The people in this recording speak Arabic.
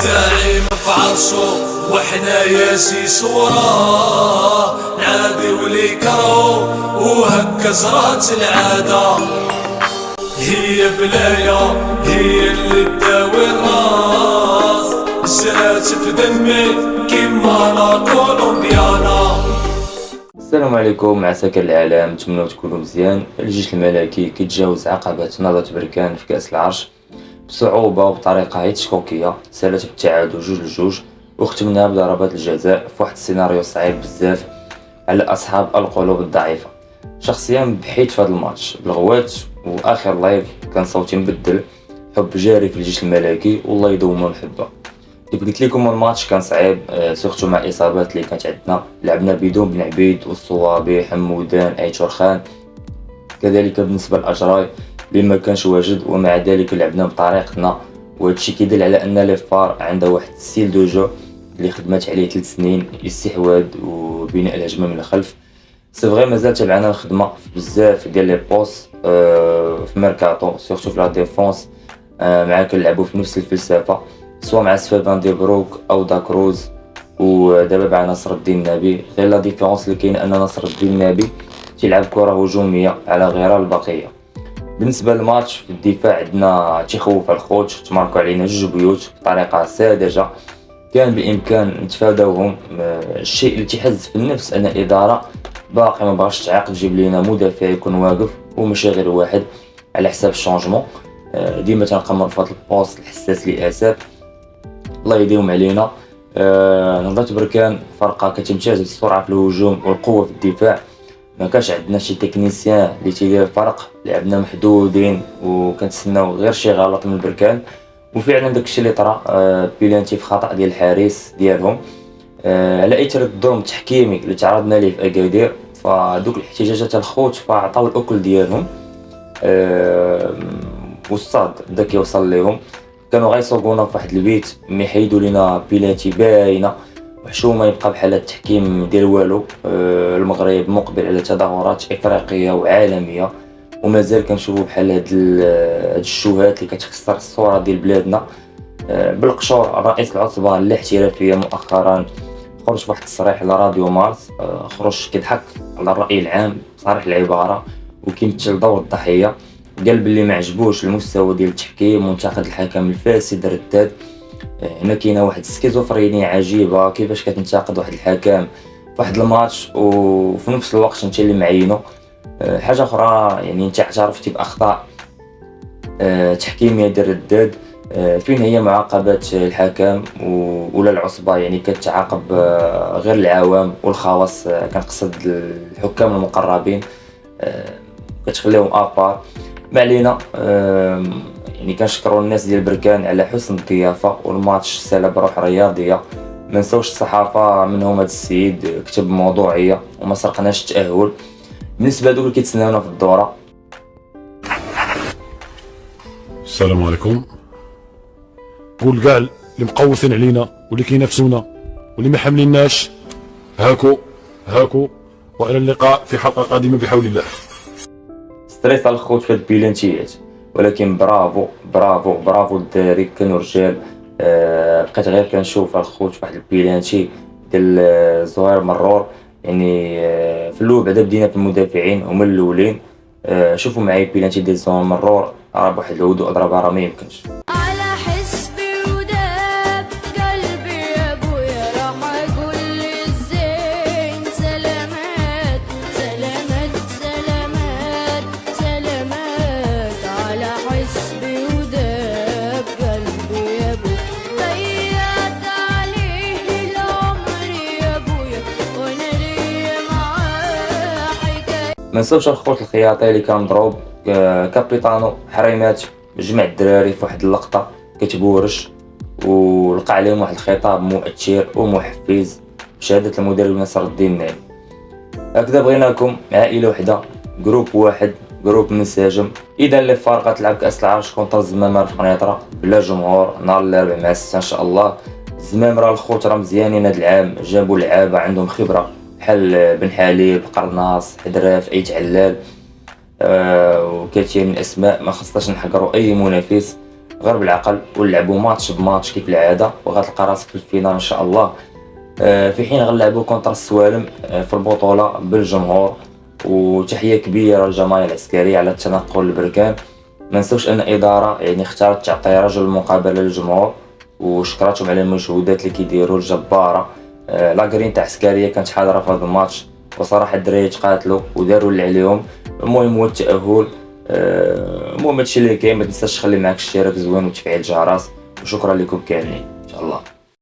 زعيم في عرشو وحنايا شي صورة نعادي ولي كرهو وهكا جرات العادة. هي بلايا هي اللي تداوي الراس جرات في دمي كيما لا كولومبيانا. السلام عليكم عساكر العالم، نتمنوا تكونوا مزيان. الجيش الملكي كيتجاوز عقبات نهضة بركان في كأس العرش بصعوبة وبطريقة هيتشكوكية، سالت بالتعادل 2-2 وختمناها بضربات الجزاء في واحد السيناريو صعيب بزاف على أصحاب القلوب الضعيفة. شخصيا بحيت في هذا الماتش بالغوات، واخر لايف كان صوتي مبدل، حب جاري في الجيش الملكي والله يدوم محبة. كيف قلت لكم الماتش كان صعيب، سورتو مع الاصابات اللي كانت عندنا. لعبنا بدون بن عبيد والصوابي حمودان ايتور خان، كذلك بالنسبه للاجراي اللي ما كانش واجد، ومع ذلك لعبنا بطريقتنا، وهادشي كيدل على ان لي فار عنده واحد ستيل دو جو اللي خدمات عليه 3 سنين، الاستحواذ وبناء الهجمه من الخلف. سي فغي مازال تابعنا الخدمه في بزاف ديال لي بوست في ميركاتو، سورتو في لا ديفونس مع كنلعبوا في نفس الفلسفه، سواء مع سفير فان دي بروك او دا كروز، ودابا مع نصر الدين النبي. غير لا ديفيرونس اللي كاين ان نصر الدين النبي تيلعب كره هجوميه على غير البقيه. بالنسبه للماتش في الدفاع عندنا تيخوف الخوت، تماركوا علينا 2 بيوت بطريقه ساذجه كان بامكان نتفاداوهم. الشيء اللي تيحز في النفس ان الاداره باقي ما بغاش تعاقد تجيب لينا مدافع يكون واقف وماشي غير واحد على حساب الشونجمون. ديما تنقمر في هذا البوست الحساس للاسف، الله يديهم علينا. نهضة بركان فرقه كتمتاز بالسرعه في الهجوم والقوه في الدفاع، ما كانش عندنا شي تكنيسيان اللي تيدير فرق، لعبنا محدودين وكنتسناو غير شي غلط من بركان، وفعلا داكشي اللي طرا. بيلانتي في خطا ديال الحارس ديالهم على اثر الظلم التحكيمي اللي تعرضنا ليه في اكادير. فدوك الاحتجاجات الخوت فعطاو الاكل ديالهم، والصاد بدا كيوصل ليهم. كانوا غيصوبونا في واحد البيت مي حيدوا لينا بيلانتي باينه وحشومه، يبقى بحال التحكيم ديال والو. المغرب مقبل على تظاهرات افريقيه وعالميه، ومازال كنشوفوا بحال هاد الشوهات اللي كتكسر الصوره ديال بلادنا. بالقشور رئيس العصبه الاحترافيه مؤخرا خرج بواحد التصريح على راديو مارس، خرج كيضحك على الراي العام صريح العباره وكيمثل دور الضحيه. قال بلي ما عجبوش المستوى ديال التحكيم وانتقد الحكم الفاسد الرداد. هنا كاينه واحد السكيزوفرينيا عجيبه، كيفاش كتنتقد واحد الحكم في واحد الماتش وفي نفس الوقت انت اللي معينه. حاجه اخرى يعني انت اعترفتي باخطاء تحكيميه ديال الرداد، فين هي معاقبات الحكم ولا العصبه؟ يعني كتعاقب غير العوام والخواص، كنقصد الحكام المقربين، كتخليهم ابار. ما علينا. يعني كنشكروا الناس ديال بركان على حسن الضيافه، والماتش سال بروح رياضيه. ما نساوش الصحافه منهم هذا السيد كتب بموضوعيه وما سرقناش التاهل. بالنسبه لدوك اللي كيتسناونا في الدوره، السلام عليكم. قول كاع اللي مقوسين علينا واللي كينافسونا واللي ما حامليناش، هاكو والى اللقاء في حلقه قادمه بحول الله. ستريس على الخوت في البيلانتيات، ولكن برافو برافو برافو للدراري، كانوا رجال. بقيت غير كنشوف الخوت في واحد البيلانتي ديال زهير مرور. يعني في الاول بعدا بدينا في المدافعين هما الاولين. شوفوا معايا البيلانتي ديال زهير مرور، راه بواحد الهدوء ضربها راه ما يمكنش. ما نساوش الخوت الخياطي اللي كان مضروب، كابيتانو حريمات جمع الدراري في واحد اللقطه كتبورش، ولقى عليهم واحد الخطاب مؤثر ومحفز بشهاده المدرب نصر الدين النبي. هكذا بغيناكم عائله وحده، جروب واحد، جروب منسجم. اذا اللي فارقه تلعب كاس العرش كونتر الزمامره في قنيطره بلا جمهور نهار الاربعاء مع 6 ان شاء الله. الزمام راه الخوت راه مزيانين هذا العام، جابوا لعابه عندهم خبره بحال بن حليب، قرناص، حدراف، ايت علال، وكثير من الاسماء ما خصناش نحقروا اي منافس. غير بالعقل ونلعبوا ماتش بماتش كيف العاده، وغتلقى راسك في الفينال ان شاء الله. في حين غنلعبوا كونتر السوالم في البطوله بالجمهور. وتحيه كبيره للجماهير العسكريه على التنقل البركان. ما نسوش ان الاداره يعني اختارت تعطي رجل المقابله للجمهور، وشكراتهم على المجهودات اللي كيديروا الجباره. لاكرين تاع عسكريه كانت حاضره في هذا الماتش، وصراحه الدراري تقاتلوا وداروا اللي عليهم. المهم هو التاهل. المهم هادشي اللي كاين. ما تنساش تخلي معاك اشتراك زوين وتفعيل الجرس، وشكرا لكم كاملين ان شاء الله.